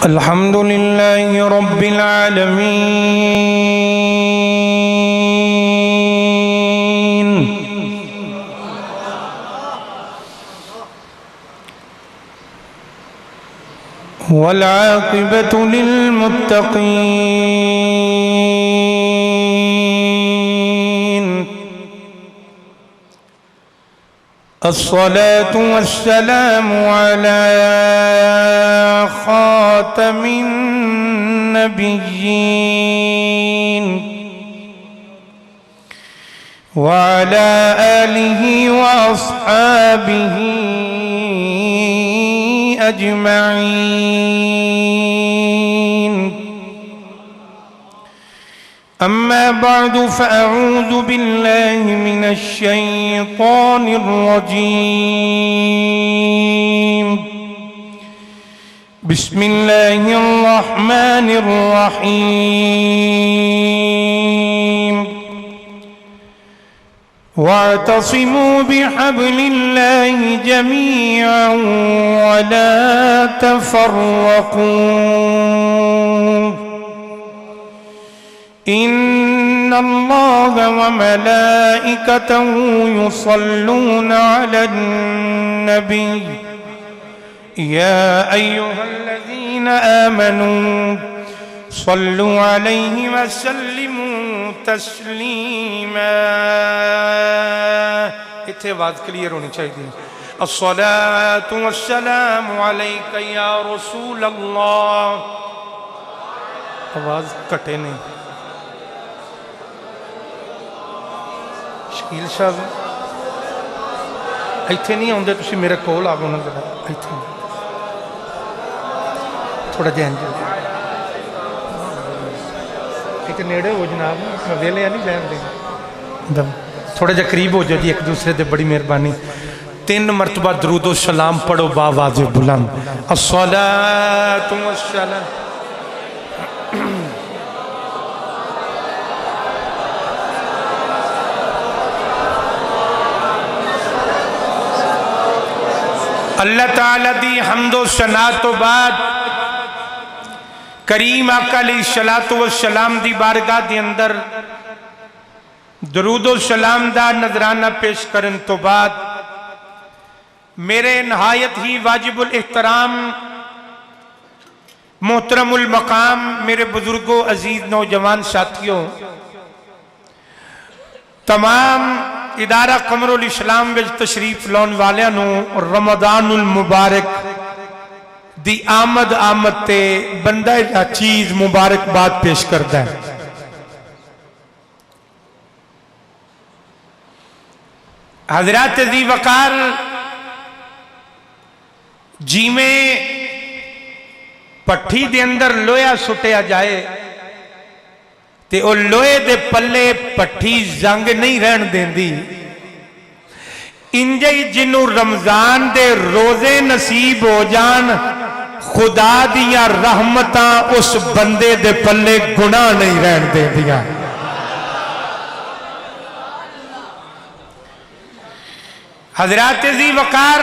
الحمد لله رب العالمين والعاقبة للمتقين الصلاة والسلام على خاتم النبيين وعلى آله وأصحابه أجمعين. أما بعد فأعوذ بالله من الشيطان الرجيم. بسم الله الرحمن الرحيم. واعتصموا بحبل الله جميعا ولا تفرقوا إن الله وملائكته يصلون على النبي يا أيها الذين آمنوا صلوا عليه وسلموا تسليما. اتھے آواز کلیئر ہونی چاہیے. الصلاة والسلام علیک یا رسول اللہ. آواز کٹے نہیں. شکیل صاحب ایتھے نہیں آؤندے تسی میرے کول آ گو نا ذرا ایتھے تھوڑا جہن ایک نیڑے ہو جناب میں ویلے نہیں بہن دیں تھوڑا جا قریب ہو جاؤ جی ایک دوسرے دے. بڑی مہربانی. 3 مرتبہ درود و سلام پڑھو باواز بلند. الصلاة والسلام. اللہ تعالیٰ دی حمد و ثنا تو بعد کریم آقا علیہ الصلوۃ والسلام دی بارگاہ دی اندر درود و سلام دا نذرانہ پیش کرن تو بعد میرے نہایت ہی واجب الاحترام محترم المقام میرے بزرگوں عزیز نوجوان ساتھیوں تمام ادارہ قمر الاسلام وچ تشریف لون والیاں نو رمضان المبارک دی آمد تے بندہ چیز مبارک بات پیش کرتا ہے. حضرات ذی وقار جی میں پٹھی دے اندر لویا سٹیا جائے تے او لوئے دے پلے پٹھی زنگ نہیں رہن دین دی. انجھے جنو رمضان دے روزے نصیب ہو جان خدا دیا رحمتاں اس بندے دے پلے گناہ نہیں رہن دین دیا. حضرات ذی وقار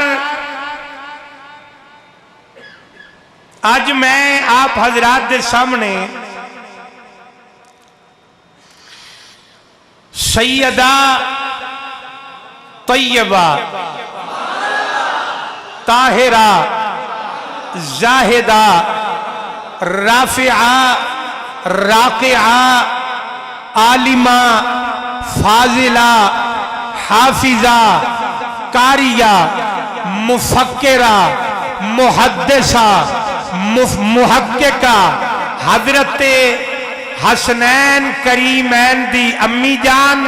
آج میں آپ حضرات دے سامنے سیدہ طیبہ طاہرہ زاہدہ رافعہ راقعہ عالمہ فاضلہ حافظہ قاریہ مفکرہ محدثہ محققہ حضرت حسنین کریمین دی امی جان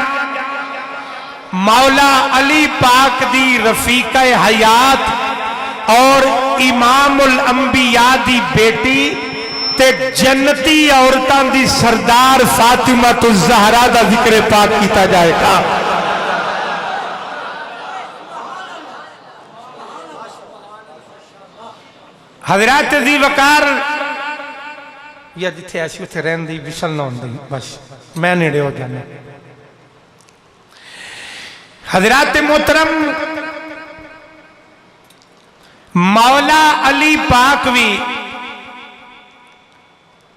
مولا علی پاک دی رفیقہ حیات اور امام الانبیاء دی بیٹی تے جنتی عورتاں دی سردار فاطمہ الزہرا دا ذکر پاک کیتا جائے گا. حضرات ذی وقار یا جتھے ایسی اتھے رہن دی وشل نہ ہوں دی بس میں نیڑے ہو جانا. حضرات محترم مولا علی پاک بھی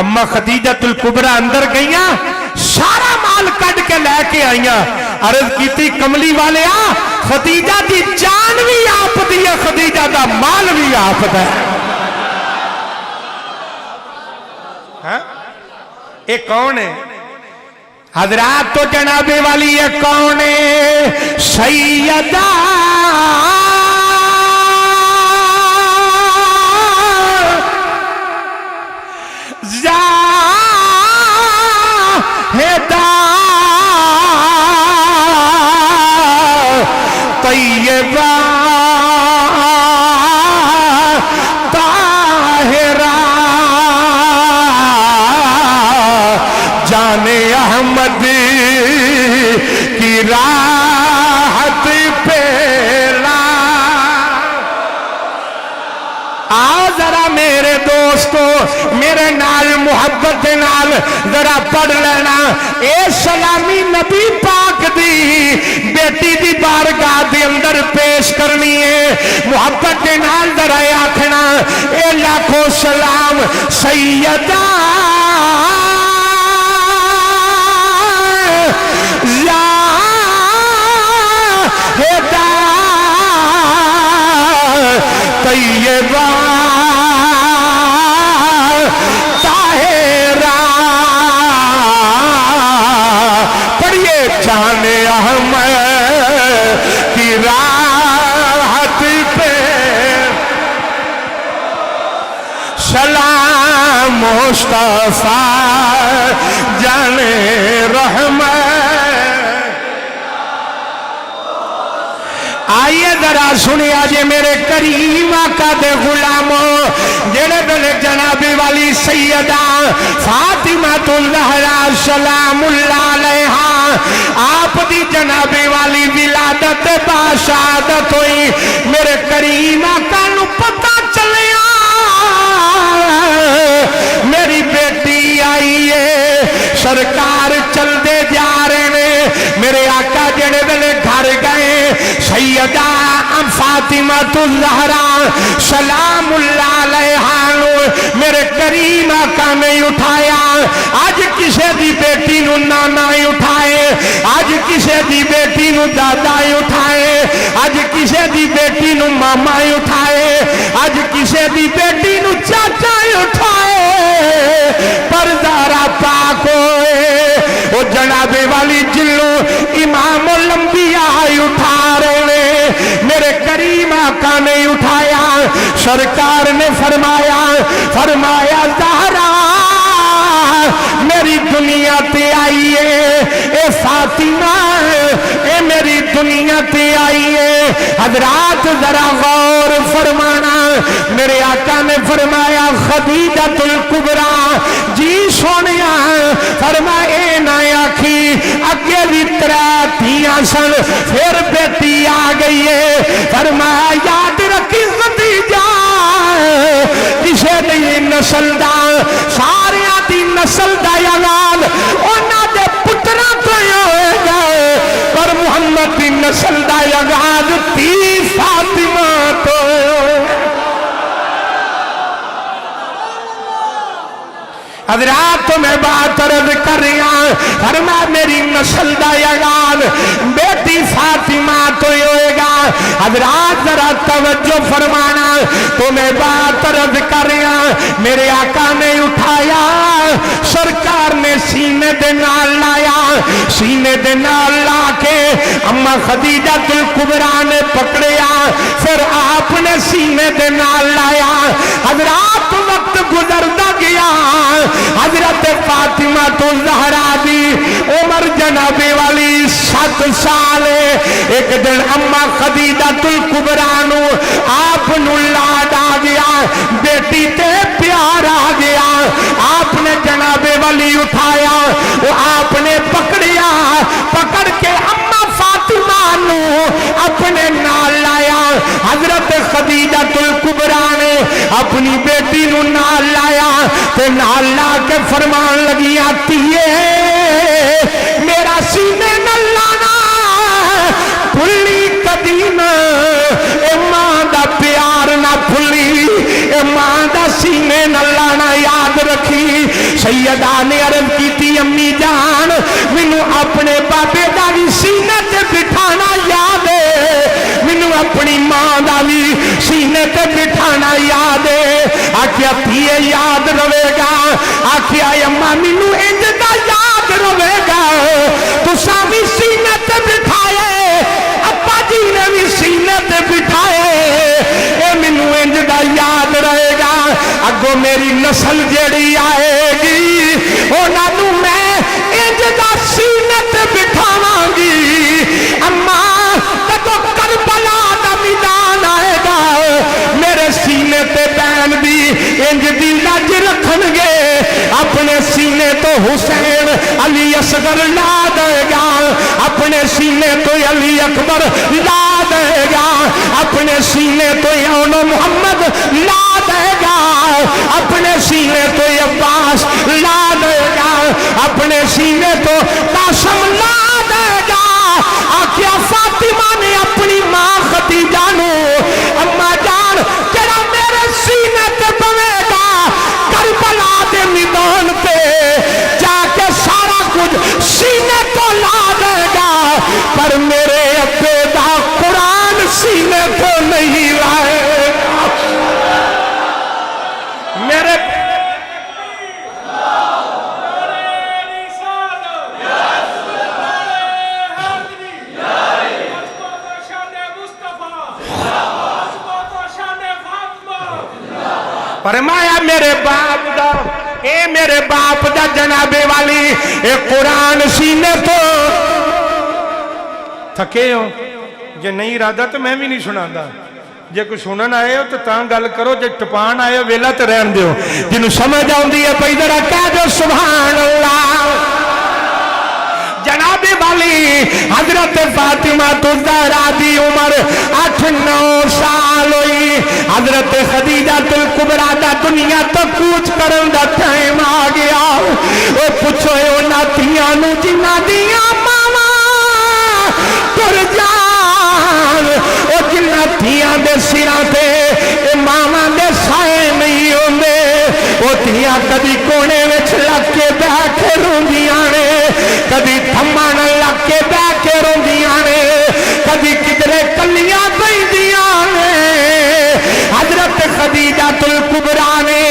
اما خدیجۃ الکبریٰ اندر گئیاں سارا مال کٹ کے لے کے آئیاں عرض کیتی کملی والے خدیجہ دی جان بھی آپ دی ہے خدیجہ دا مال بھی آپ دا ہے یہ کون ہے حضرات تو جناب والی یہ کون ہے سیدہ زاہدہ طیبہ طاہرہ جان احمد کی راحت پھیلا ذرا میرے دوستو میرے نال محبت نال ذرا پڑھ لینا اے سلامی نبی پاک دی بیٹی دی بارگاہ دے اندر پیش کرنی ہے محبت نال ذرا آکھنا اے لاکھوں سلام سیدہ زاہدہ طیبہ طاہرہ پڑھیے جان احمد کی راحت پہ سلام مصطفیٰ جان رحمت آئیے ذرا سنی آجے میرے کریم آقا دے غلاموں جڑے بلے جنابی والی سیدہ فاطمہ الزہرا سلام اللہ علیہا آپ دی جنابی والی ولادت باشادت ہوئی میرے کریم آقا نو پتہ چلیا میری بیٹی آئیے سرکار چل دے جا رہے نے میرے آقا جڑے بلے گھر گئے سیدہ فاطمہ الزہرا سلام اللہ علیہا میرے کریم آقا نے اٹھایا آج کسے دی بیٹی نو نانا اٹھائے آج کسے دی بیٹی نو دادا اٹھائے آج کسے دی بیٹی نو ماما اٹھائے آج کسے دی بیٹی نو چاچا اٹھائے پردارا پاک ہوئے وہ جناب والی جلو امام الانبیاء اٹھا رہے میرے کریم آقا نے اٹھایا سرکار نے فرمایا زہرا میری دنیا تے آئیے اے فاطمہ اے میری دنیا تے آئیے حضرات ذرا غور فرمانا میرے آقا نے فرمایا خدیجۃ الکبریٰ جی سونیا فرمائے نہ آکھی اگے بھی ترے تھیاں سن پھر بیٹی آ گئی ہے فرمایا یاد رکھی خدیجہ کسے دی نسل دا سارے دی نسل دا اعلان انہاں دے پتراں تو ہوئے گئے پر محمد دی نسل دا اعلان تی فاطمہ تو حضرات تو میں بات عرض کر رہی ہوں فرما میری نسل دا اعلان بیٹی فاطمہ تو ہوئے گا حضرات ذرا توجہ فرمانا تو میں بات عرض کر رہی ہوں میرے آقا نے اٹھایا سرکار نے سینے دے نال لایا سینے دے نال لا کے اما خدیجۃ الکبریٰ نے پکڑیا پھر آپ نے سینے دے نال لایا حضرات وقت گزرتا گیا حضرت فاطمہ الزہرا دی عمر جنابی والی 7 سال ایک دن اما خدیجۃ الکبریٰ نو آپ نو لاڈ آ گیا بیٹی تے پیار آ گیا آپ نے جناب والی اٹھایا وہ آپ نے پکڑیا پکڑ کے اما فاطمہ نو اپنے نال لایا حضرت خدیجۃ الکبریٰ نے اپنی بیٹی نو نال لایا تے نال لا کے فرمان لگی آتی ہے میرا سینے نہ لانا بھلی قدیم اے ماں دا پیار نہ بھلی اے ماں دا سینے نہ لانا یاد رکھی سیدہ نے عرض کی تھی امی جان مینوں اپنے بابے دا بھی سینے تے بٹھانا یاد ہے مینوں اپنی ماں دا بھی سینے تے بٹھانا یاد ہے آکھیا پیے یاد رہے گا آکھیا اماں مینوں انج دا یاد رہے گا تساں بھی سینے تے بٹھائے ابا جی نے بھی سینے تے بٹھائے اے مینوں انج دا یاد رہے گا اگوں میری نسل جیڑی آئے گی انہاں نوں میں انج دا سینے تے بٹھاواں گی اماں جدوں کربلا دا میدان آئے گا میرے سینے تے بہن بھی انج دی لج رکھن گے اپنے سینے تو حسین علی اصغر لا دے گا اپنے سینے تو علی اکبر لا دے گا اپنے سینے تو یون محمد لا دے گا اپنے سینے تو عباس لا دے گا اپنے سینے تو قاسم لا دے گا آکھیا فاطمہ نے اپنی ماں خدیجہ نو اما جان جڑا میرے سینے تے پوے گا کربلا دے میدان پہ جا کے سارا کچھ سینے تو لا دے گا پر میرے ابے دا قرآن سینے تو نہیں لائے گا میرے فرمایا میرے باپ دا اے میرے باپ دا جناب والی اے قرآن سینے تو تھکے ہو جے نہیں ارادہ تو میں بھی نہیں سناتا جے کوئی سنن آئے ہو تو تاں گل کرو جے ٹپان آئے ہو ویلا تو رہن دیو جنہوں سمجھ آؤندی ہے پہ ادھر کہہ دو سبحان اللہ جناب والی حضرت فاطمہ الزہرا دی عمر 8-9 سال ہوئی حضرت خدیجہ الکبریٰ دا دنیا تو کوچ کرن دا ٹائم آ گیا او پوچھو انہاں تھیاں نو جنہاں دیاں ماما تر جان او جنہاں تھیاں دے سراں تے اے ماما دے سائے نہیں ہوندے او تھیاں کدی کونے وچ لگ کے بیٹھ کے روندیاں نے کدی تھمان لگ کے بیٹھ کے روندیاں نے کدی کدرے کلیاں بیندیاں نے حضرت خدیجہ الکبریٰ نے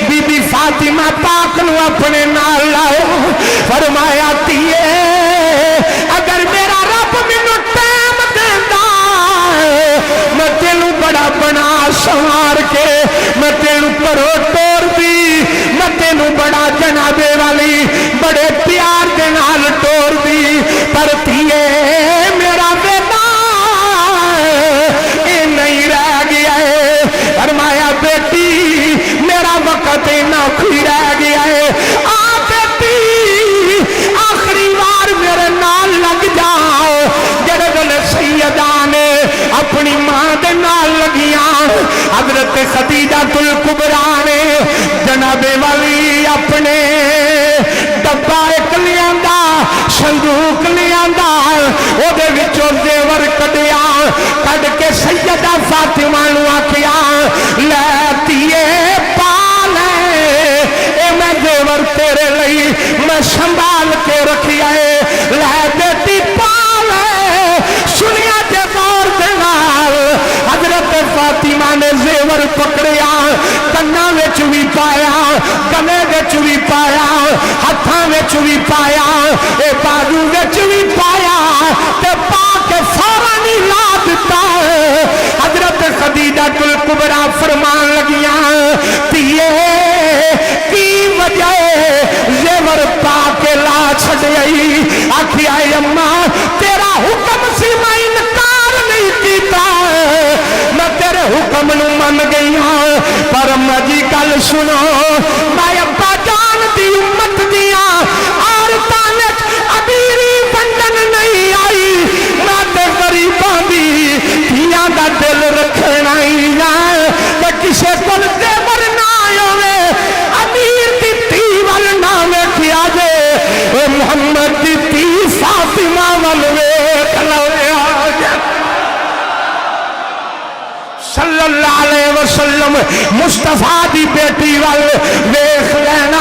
بی بی فاطمہ پاک نو اپنے نال لاؤ فرمایا تیے اگر میرا رب مینوں ٹائم دیندا میں تینوں بڑا بنا سوار کے میں تینوں پرو ٹور دی میں تینوں بڑا جنابے والی بڑے پیار دے نال ٹور دی پر تیے میرا بیٹا اے نہیں رہ گیا ہے فرمایا بیٹی میرا وقت نوکری رہ گیا ہے آ بیٹی آخری بار میرے نال لگ جاؤ جڑے ویلے سیدہ نے اپنی ماں دے نال لگیاں حضرت خدیجہ الکبریٰ نے جناب والی اپنے ڈبا ایک لیاندا صندوق لیاندا او دے وچوں زیور کڈیا کڈ کے سیدہ فاطمہ نو آکھیا لے تیے پا لے اے میں زیور تیرے لئی میں سنبھال کے رکھیا ہے لے بیٹی پا لے سنیا جے غور دے نال حضرت فاطمہ نے زیور پکڑیا کنا وچ بھی پایا گلے وچ بھی پایا ہتھاں وچ بھی پایا اے بازو وچ بھی پایا تے پا کے فوراً ہی لا دتا حضرت خدیجہ الکبریٰ فرمان لگیاں تیے کی وجہ زیور پا کے لا چھڑئی آکھیا اماں تیرا حکم سی میں انکار نہیں کیتا میں تیرے حکم نو من گئی ہوں پر مجی گل سنو میں ابا جان دی امت دیاں عورتاں وچ ابیری بندن نہیں آئی میں تے غریباں دی دھیاں دا دل رکھنا ہی نہ تے کسے کول زیور نہ ہوے امیر دی دھی ول نہ ویکھیا جے اے محمد دی دھی فاطمہ ول ویکھ لو صلی اللہ علیہ وسلم مصطفیٰ دی بیٹی وال ویکھ لینا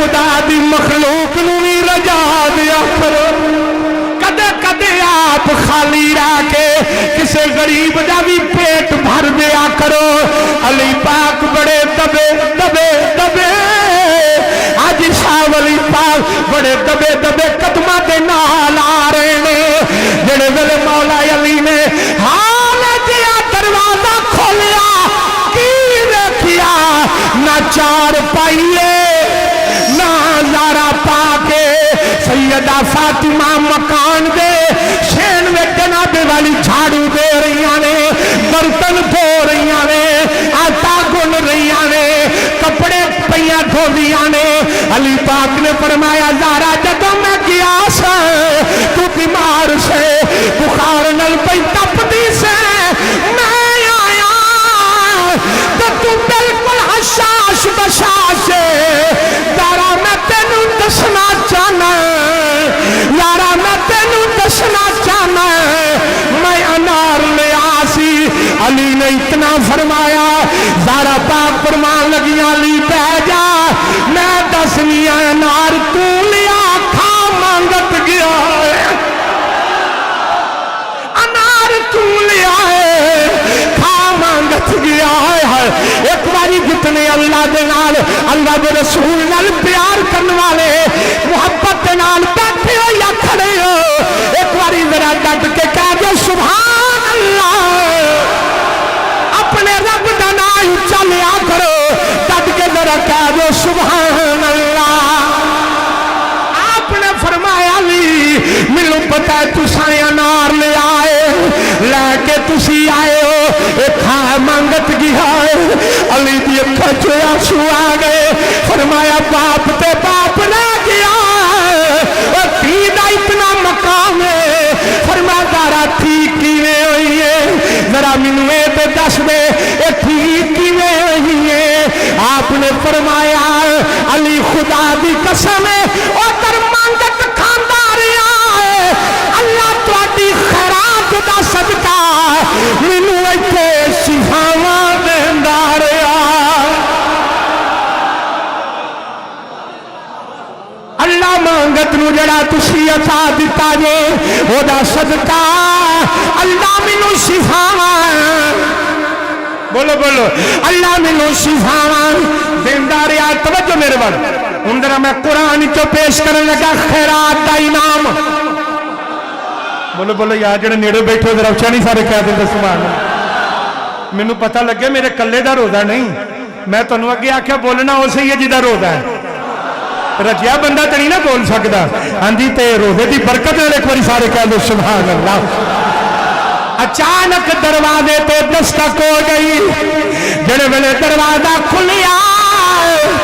خدا دی مخلوق نو بھی رجا دیا کرو کدے کدے آپ خالی رہ کے کسے غریب دا بھی پیٹ بھر دیا کرو علی پاک بڑے دبے دبے دبے آج شاہ ولی پاک بڑے دبے دبے قدمہ دے نال آ رہے نے جڑے ویلے مولا علی نے حال جیا دروازہ کھولیا کی رکھیا نہ چار پائیے نہ زارا پاکے سیدہ فاطمہ مکان دے شین میں جناب والی جھاڑو دے رہی نے برتن دھو رہی نے آٹا گن رہی نے کپڑے پہیاں دھو دیا نے علی پاک نے فرمایا زارا جدوں میں گیا سا تو بیمار سے بخار نل پہ تپتی سے میں آیا تو بالکل حشاش بشاش زارا میں تینوں دسنا چاہنا یارا میں تینوں دسنا چاہنا میں انار لے آسی علی نے اتنا فرمایا زارا پاک فرمان لگیا علی بہ جا میں دسنی انار تو لیا کھا مانگت گیا انار تو لیا کھا مانگت گیا ایک باری جتنے اللہ دے نال اللہ دے رسول نال پیار کرنے والے محبت دے نال بیٹھے ہو یا کھڑے ہو ایک باری ذرا ڈٹ کے کہہ دو سبحان اللہ اپنے رب دا نام چلیا کرو ڈٹ کے ذرا کہہ دو سبحان اللہ آپ نے فرمایا لی ملو پتہ ہے تساں انار لے آئے لے کے تسی آئے ہو ایک ہاں مانگت گیا ہے علی دی اکھاں چوں آنسو آ گئے فرمایا باپ تے باپ رہ گیا اور تھی دا اتنا مقام ہے فرمایا دارا ٹھیک کیویں ہوئی ہے ذرا مینوں اے تے دس دے اے ٹھیک کیویں ہوئی ہے آپ نے فرمایا علی خدا دی قسم ہے او تر مانگت کھاندا رہیا ہے اللہ تواڈی خیرات دا صدقہ مینوں ایتھے شفاواں دیندا رہیا اللہ مانگت نو جڑا تسی عطا دتا جے او دا صدقہ اللہ مینوں شفاواں بولو بولو اللہ مینوں شفاواں دیندا رہیا توجہ میرے ول ہن ذرا میں قرآن چوں پیش کرن لگا خیرات دا انعام بولو بولو یار جڑے نیڑے بیٹھے ذرا اچھا نہیں سارے کہہ دیں سبحان اللہ مینوں پتہ لگے میرے کلے دا روزہ نہیں میں تانوں اگے آکھیا بولنا اسی ہے جدا روزہ ہے رجیا بندہ تے نہیں نہ بول سکدا ہاں جی تے روزے دی برکت نال ایک باری سارے کہہ دو سبحان اللہ اچانک دروازے تے دستک ہو گئی جڑے ویلے دروازہ کھلیا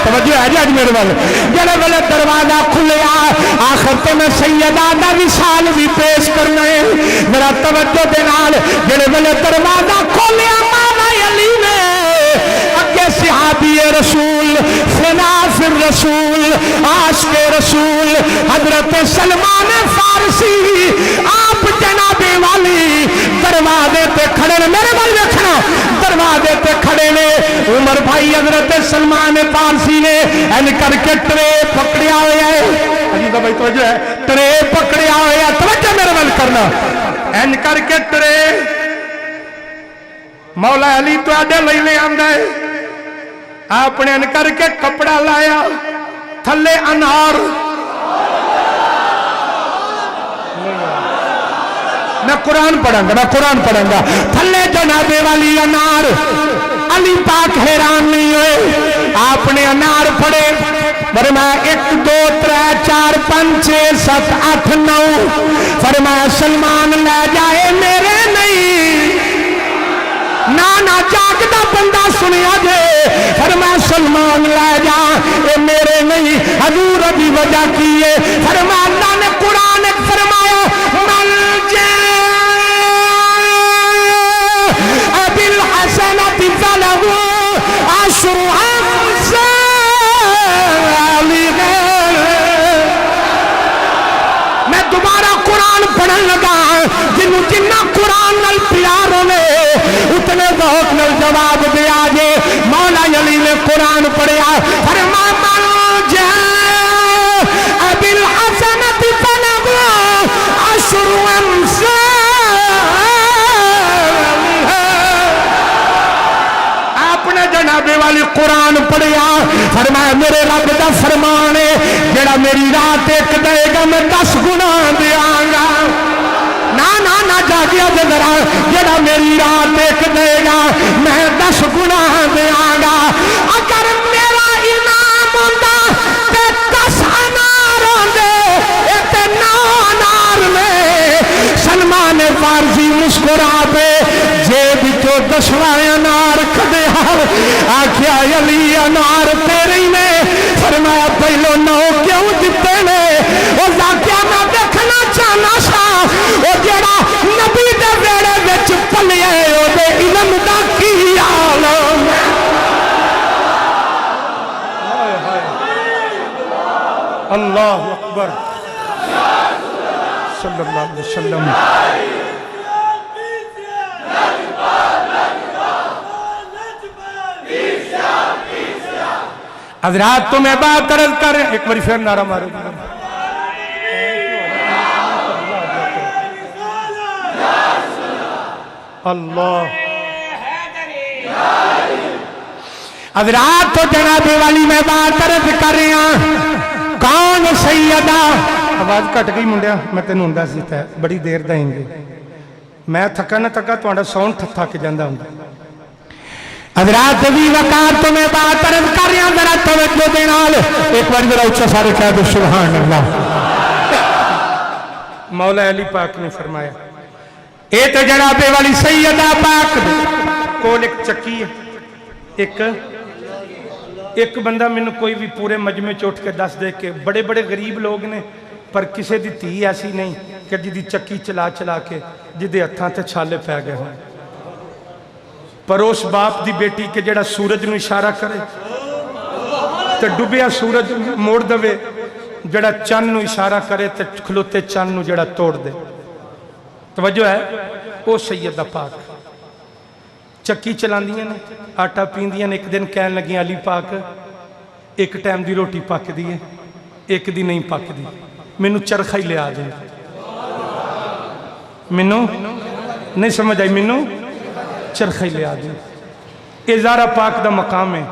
توجہ ہے جی اج میرے وال جڑے ویلے دروازہ کھلیا آخر تے میں سیدہ دا وصال بھی پیش کرنا ہے ذرا توجہ دے نال جڑے ویلے دروازہ کھلیا مولا علی نے اگے صحابی رسول خلاف رسول عاشق رسول حضرت سلمان فارسی آپ جناب والی دروازے تے کھڑے نے میرے بال دیکھنا دروازے تے کھڑے نے عمر بھائی حضرت سلمان فارسی نے ان کر کے ٹرے پکڑیا ہوا ہے عجیب بھائی توجہ ہے ٹرے پکڑیا ہوا ہے توجہ میرے بال کرنا ان کر کے ٹرے مولا علی تو آڈے لے آندا ہے آپ نے ان کر کے کپڑا لایا تھلے انار میں قرآن پڑھوں گا تھلے جنابے والی انار علی پاک حیران نہیں ہوئے آپ نے انار پڑھے فرمایا 1 2 3 4 5 6 7 8 9 فرمایا سلمان لے جائے میرے نہیں نانا جاگدا بندہ سنیا جے فرمایا سلمان لے جا اے میرے نہیں حضور دی وجہ کی ہے فرمایا اللہ نے قرآن فرمایا مل جے بالحسنۃ فلہ عشر امثالها میں دوبارہ قرآن پڑھن لگا جنوں جنہ قرآن نال پیار ہوے اتنے ذوق نال جواب دے آجے مولا علی نے قرآن پڑھیا فرمایا مل جے قرآن پڑھیا فرمایا میرے رب دا فرمان ہے جڑا میری رات ایک دے گا میں 10 گناہ دیاں گا نہ جاگیا ذرا جڑا میری رات ایک دے گا میں 10 گناہ دیاں گا اگر میرا انعام ہوتا تے 10 انار ہوندے تے 9 انار میں سلمان فارسی مسکرا پہ جیب جو 10واں انار کھدے آکھیا علی انار تیرے نے فرمایا پہلو 9 کیوں دیتے نے او ذاکیا میں دیکھنا چاہنا سا او جڑا نبی دے ویڑے وچ پلیا او دے علم دا کی عالم اللہ اکبر صلی اللہ علیہ وسلم حضرات تمہیں بات عرض کر ایک بار پھر نعرہ مارو اللہ حضرات تو جناب والی میں بات عرض کر رہے ہیں کون سیدہ آواز کٹ گئی منڈیا میں تینوں ہوندا سی تے بڑی دیر دا ہیں گے میں تھکا نہ تھکا تہاڈا ساؤنڈ تھک جاندا ہوندا حضرات بھی وقار تو میں بات عرض کر رہا ہوں ذرا توجہ دے نال ایک بار ذرا اچھا سارے کہہ دو سبحان اللہ مولا علی پاک نے فرمایا اے تو جناب والی سیدہ پاک کول ایک چکی ہے ایک بندہ میں نے کوئی بھی پورے مجمع چوٹ کے دس دے کے بڑے بڑے غریب لوگ نے پر کسے دی تھی ایسی نہیں کہ جی دی چکی چلا چلا کے جی دے ہتھاں تے چھالے پہ گئے ہوں پر اس باپ دی بیٹی کے جڑا سورج نو اشارہ کرے تے ڈوبیا سورج موڑ دوے جڑا چند نو اشارہ کرے تے کھلوتے چند نو جڑا توڑ دے توجہ ہے او سیدہ پاک چکی چلان دیا نے آٹا پین دیا نے ایک دن کہن لگی علی پاک ایک ٹائم دی روٹی پاک دیئے ایک دی نہیں پاک دی منو چرخہ ہی لے آ جائے منو نہیں سمجھ آئی منو چرخہ ہی لے آ جائے ازارہ پاک دا مقام ہے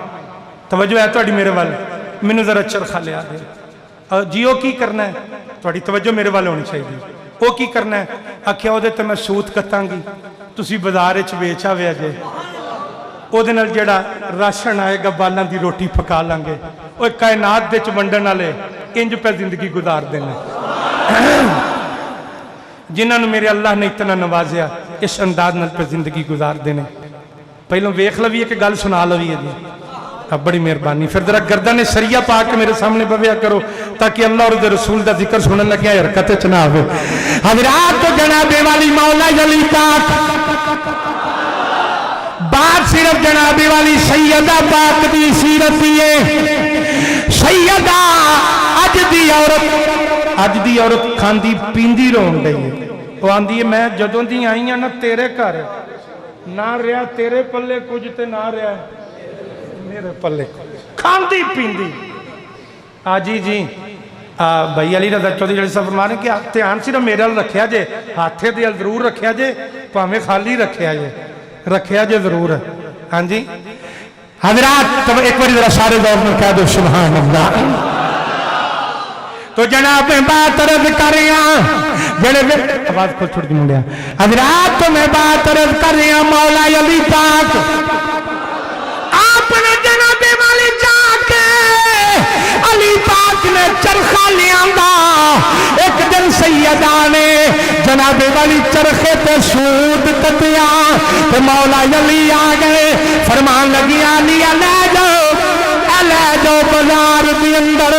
توجہ ہے توڑی میرے والے منو ذرا چرخہ لے آ جائے جیو کی کرنا ہے توڑی توجہ میرے والے ہونی چاہیے وہ کی کرنا ہے آکھیا ہو دے تو میں سوت کتاں گی تُسی بازار اچھ بیچا وے جے او دے نال جڑا راشن آئے گا بالاں دی روٹی پکا لانگے اوہ کائنات دے چونڈن والے انج پہ زندگی گزار دینا جنہاں نے میرے اللہ نے اتنا نوازیا اس انداز نال پہ زندگی گزار دینے پہلوں ویکھ لوی ہے کہ گل سنا لوی ہے جی اب بڑی مہربانی پھر ذرا گردن سریہ پاک میرے سامنے بویا کرو تاکہ اللہ اور رسول دا ذکر سنن لگیا حرکت چنا ہوئے حضرات تو جناب والی مولا علی پاک بات صرف جناب والی سیدہ پاک دی سیرت ہے سیدہ اج دی عورت کھاندی پیندی رون گئی ہے وہ آندھی ہے میں جدوں دی آئی ہیں نا تیرے گھر نہ رہا تیرے پلے کچھ تے نہ رہا میرے پلے کھاندی پیندی آجی جی بھائی علی رضا چودھری جڑے صاحب فرما رہے ہیں کہ دھیان صرف میرے رکھیا جے ہاتھے دے ضرور رکھیا جے پاویں خالی رکھیا جے ضرور ہے ہاں جی حضرات ایک بار ذرا سارے دور میں کہہ دو سبحان اللہ تو جناب میں بات عرض کر رہے ہیں جڑے آواز کو چھوڑ دی منڈیا حضرات تو میں بات عرض کر رہے ہیں مولا علی پاک آپ نے جناب والی جا کے علی پاک نے چرخہ لیا ایک دن سیدہ نے جناب والی چرخے تے سود کتیا تو مولا علی آ گئے فرمان لگی علی لے جاؤ بازار دی اندر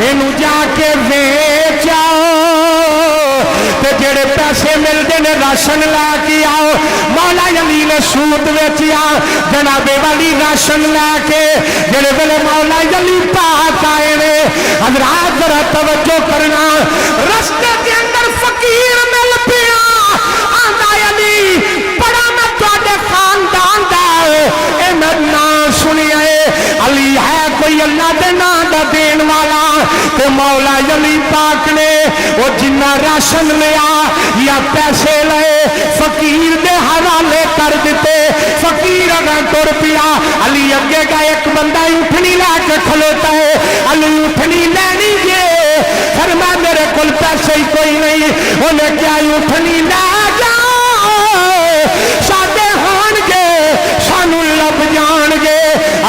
انہوں جا کے بیچ آؤ تے جڑے پیسے مل دے نے راشن لا کے آؤ مولا علی نے سود ویچیا جناب والی راشن لا کے جڑے ویلے مولا علی پاک آئے نے حضرات ذرا توجہ کرنا رستے کے اندر فقیر مل پیا آندا علی بڑا میں تواڈے خاندان دا اے میں نام سنیا علی ہے کوئی اللہ دے نام دا دین والا تو مولا علی پاک نے وہ جنہ راشن لیا یا پیسے لے فقیر دے حوالے کر دیتے فقیر اگر ٹر پیا علی اگے کا ایک بندہ اٹھنی لے کے کھلوتا ہے علی اٹھنی لینی گے فرما میرے کل پیسے ہی کوئی نہیں انہیں کیا اٹھنی لے جا سادے ہون گے سانو لب جان گے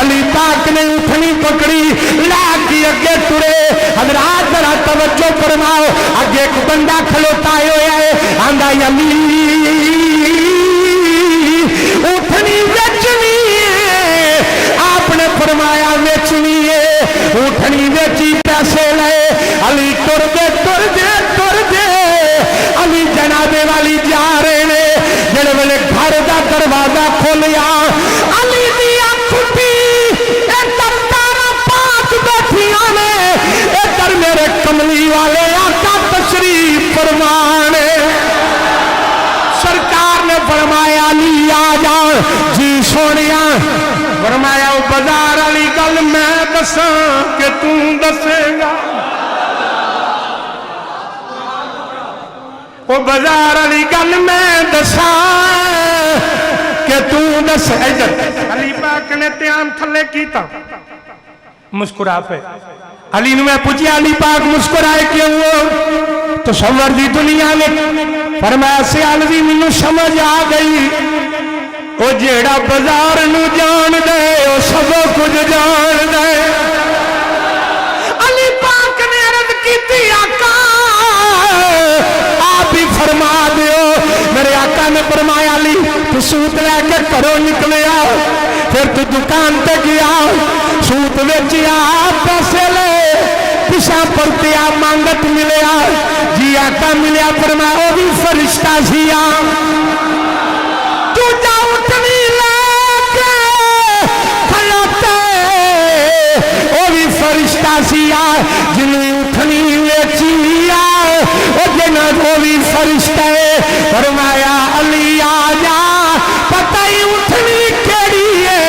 علی پاک نے اٹھنی پکڑی لاکی اگے ٹرے حضرات ذرا توجہ فرماؤ اگے ایک بندہ کھلوتا ہے آندہ علی اٹھنی ویچنی ہے آپ نے فرمایا ویچنی ہے اٹھنی ویچی پیسے لے علی ٹر دے ٹر دے ٹر دے علی جنابے والی جا رہے نے جڑے والے گھر دا دروازہ کھولیا علی دیا کھٹی ادھر تارا پاک بیٹھیاں نے ادھر میرے کملی والے آقا تشریف فرمانے سرکار نے فرمایا علی آ جان جی سونیا فرمایا وہ بازار والی گل میں دساں کہ تو دسے گا وہ بازار والی گل میں دساں کہ تو دس علی پاک نے تیام تھلے کیتا مسکرا پہ علی نے میں پوچھیا علی پاک مسکرائے کیوں تصور دی دنیا میں فرمایا سیال بھی منو سمجھ آ گئی وہ جیڑا بازار نو جان دے وہ سب کچھ جان دے علی پاک نے عرض کی آقا آپ ہی فرما دیو میرے آقا نے فرمایا علی تو سوت لے کے کرو نکلیا پھر تو دکان تے گیا سوت ویچیا پیسے لے پیشا پرتیا مانگت ملیا جی آقا ملیا فرمایا وہ بھی فرشتہ سیا تو جا اٹھنی لے کے کھلاتے وہ بھی فرشتہ سیا جنہیں اٹھنی ویچیا وہ جنہ وہ بھی فرشتہ ہے فرمایا علی آ جا پتہ ہی اٹھنی کیڑی ہے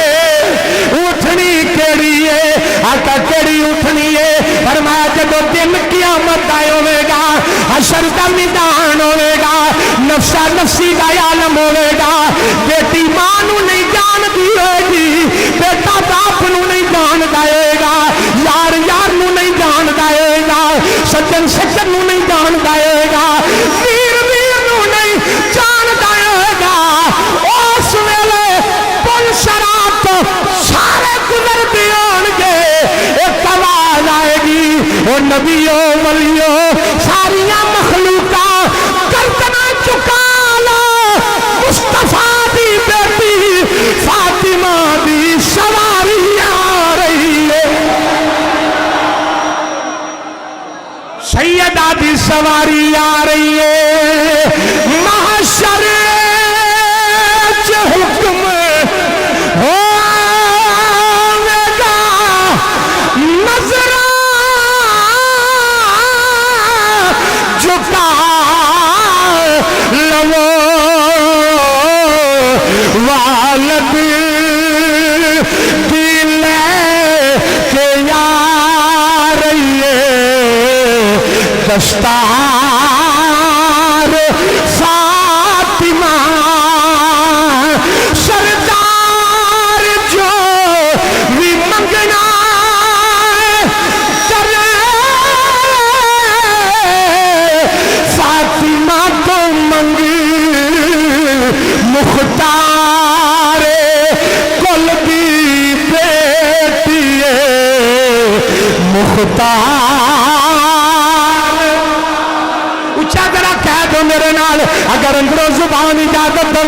اٹھنی کیڑی ہے آقا کیڑی اٹھنی ہے فرمایا جب دن قیامت آئے ہوئے گا حشر کا میدان ہوئے گا نفسہ نفسی کا عالم ہوئے گا بیٹی ماں نو نہیں جان دیئے گی بیٹا باپ نو نہیں جان دائے گا یار یار نو نہیں جان دائے گا سجن سجن نو نہیں جان دائے گا ویر ویر نو نہیں جان دائے گا اس ویلے پل شراب سارے گزر دیون گے ایک آواز آئے گی وہ نبیوں ولیوں ساریاں مخلوقہ گردنا چکا لو مصطفیٰ دی بیٹی فاطمہ دی سواری آ رہی ہے سیدہ دی سواری آ رہی ہے محشر حکم ہوئے گا نظر جھکا لو والد دل کے یار دستار فاطمہ سردار جو بھی منگنا کرے فاطمہ کو منگ مختار کل کی بیٹی مختار اچھا ذرا کہہ دو میرے نال اگر اندروں زبان اجازت دے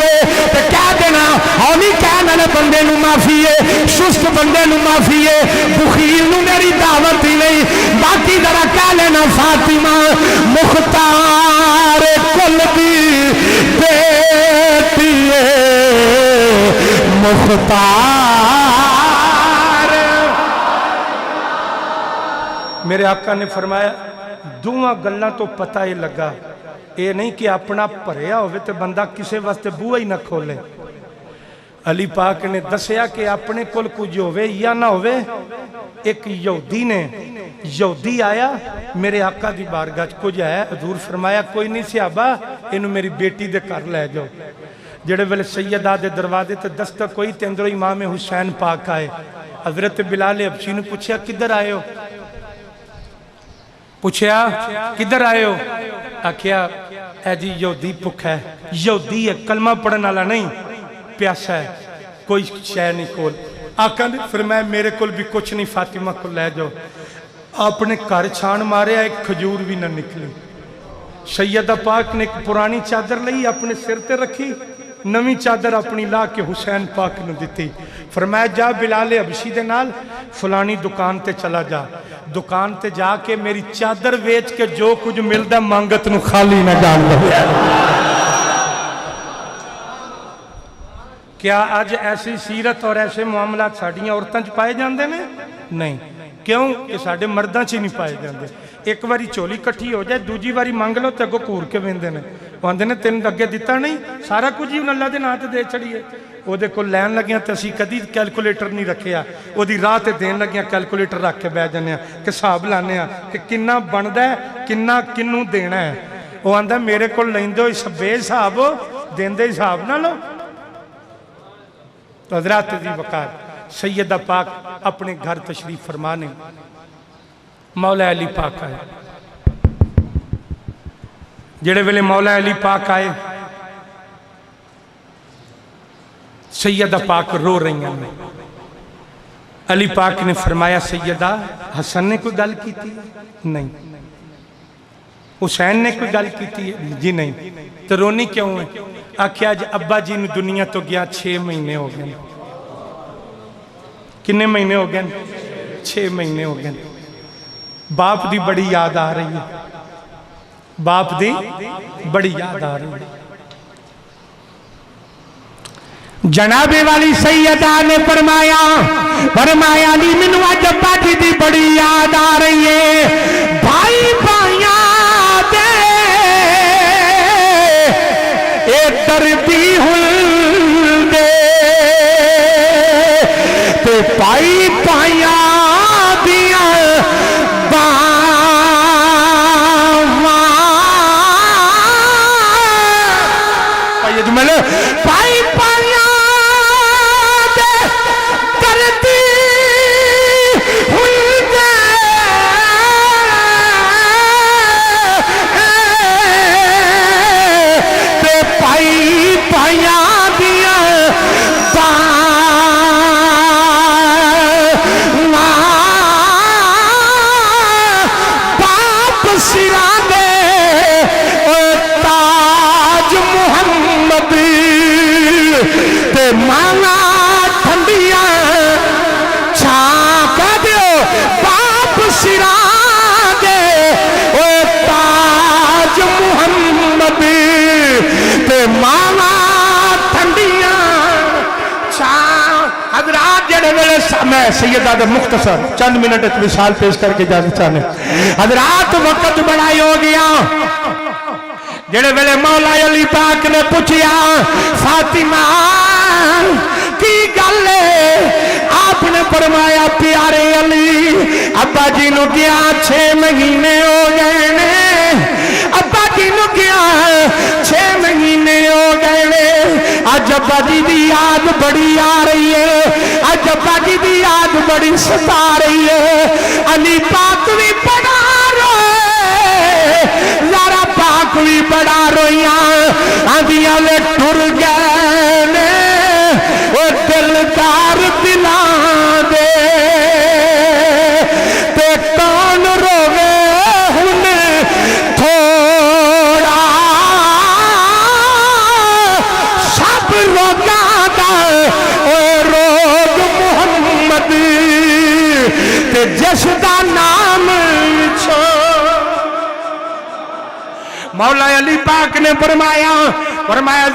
تو کہہ دینا ہونی کہنا نے بندے نو معافی ہے سست بندے نو معافی ہے بخیل نو میری دعوت ہی نہیں باقی ذرا کہہ لینا فاطمہ مختار کل دی بیٹی مختار میرے آقا نے فرمایا دوہاں گلاں تو پتہ ہی لگا اے نہیں کہ اپنا پریا ہوئے تے بندہ کسے واسطے بوہ ہی نہ کھولے علی پاک نے دسیا کہ اپنے کل کچھ ہوئے یا نہ ہوئے ایک یہودی نے یہودی آیا میرے آقا دی بارگاہ کچھ ہے، حضور فرمایا کوئی نہیں صحابہ انہوں میری بیٹی دے کر لے جاؤ۔ جڑے ویلے سیدہ دے دروازے تے دستک ہوئی تے اندروں امام حسین پاک آئے۔ حضرت بلال حبشی نے پوچھا کدھر آئے ہو؟ پوچھا کدھر آئے ہو؟ آکھیا اے جی یہودی بھکھا ہے، یہودی ہے کلمہ پڑھن والا نہیں، پیاسا ہے، کوئی شے نہیں کول۔ آقا نے فرمایا میرے کول بھی کچھ نہیں، فاطمہ کو لے جاؤ۔ اپنے گھر چھان مارے ایک کھجور بھی نہ نکلی۔ سیدہ پاک نے ایک پرانی چادر لئی اپنے سر تے رکھی، نویں چادر اپنی لا کے حسین پاک نے دیتی۔ فرمایا جا بلال حبشی دے نال فلانی دکان تے چلا جا، دکان تے جا کے میری چادر ویچ کے جو کچھ ملدا مانگت نو خالی نہ جان دے۔ کیا آج ایسی سیرت اور ایسے معاملات ساڑیاں عورتاں چ پائے جاندے نے؟ نہیں، کیوں کہ ساڑے مرداں چ نہیں پائے جاندے۔ ایک واری چولی کٹھی ہو جائے دوجی واری مانگ لو تے اگوں کور کے ویندے نے، آندے نے تین اگے دتا نہیں، سارا کچھ ہی اللہ دے نام تے دے چھڑیے۔ او دے کول لین لگیاں تے اسی کدی کیلکولیٹر نہیں رکھیا، او دی راہ تے دین لگیاں کیلکولیٹر رکھ کے بیٹھ جانے کہ حساب لانے کہ کنا بندا ہے کنا کنوں دینا ہے۔ او آندا میرے کول لیندے ہو اس بے حساب دیندے حساب نہ لو۔ تو حضرات دی وقار سیدہ پاک اپنے گھر تشریف فرمانے، مولا علی پاک آئے۔ جڑے ویلے مولا علی پاک آئے سیدہ پاک رو رہی ہیں۔ علی پاک نے فرمایا سیدہ حسن نے کوئی گل کی تھی؟ نہیں۔ حسین نے کوئی گل کی تھی؟ جی نہیں۔ تو رونی کیوں ہے؟ آکھیا آج ابا جی نے دنیا تو گیا 6 مہینے ہو گئے۔ کنے مہینے ہو گئے؟ 6 مہینے ہو گئے۔ باپ دی بڑی یاد آ رہی ہے، باپ دی بڑی یاد آ رہی ہے۔ جناب والی سیدہ نے فرمایا علی منو اج ابا جی دی بڑی یاد آ رہی ہے، بھائی بھائیاں دے اے دردی ہندے تے بھائی بھائیاں دیاں اجمل بھائی بھائیاں دے دردی ہندے تے بھائی بھائیاں دیاں باپ سراں دے تاج محمد تے مانا ٹھنڈیاں چھاں کہہ دیو باپ سراں دے تاج محمد تے مانا ٹھنڈیاں چھاں۔ حضرات جڑے ویلے میں سیدہ دے مختصر چند منٹ مثال پیش کر کے جانا چاہنے۔ حضرات وقت بڑا ہی ہو گیا، جڑے ویلے مولا علی پاک نے پوچھیا فاطمہ کی گل ہے؟ آپ نے فرمایا پیارے علی ابا جی نو گیا 6 مہینے ہو گئے نے، ابا جی نو گیا 6 مہینے ہو گئے نے، اج ابا جی دی یاد بڑی آ رہی ہے، اج ابا جی دی یاد بڑی ستا رہی ہے۔ علی پاک بھی بڑا روئے، زارا پاک بھی بڑا روئیاں، آندیاں لے ٹر گئے نے وہ دلدار دلان دے، تے کون روے ہن تھوڑا سب روگاں دا روگ محمد تے جس دا نام مولا علی پاک نے فرمایا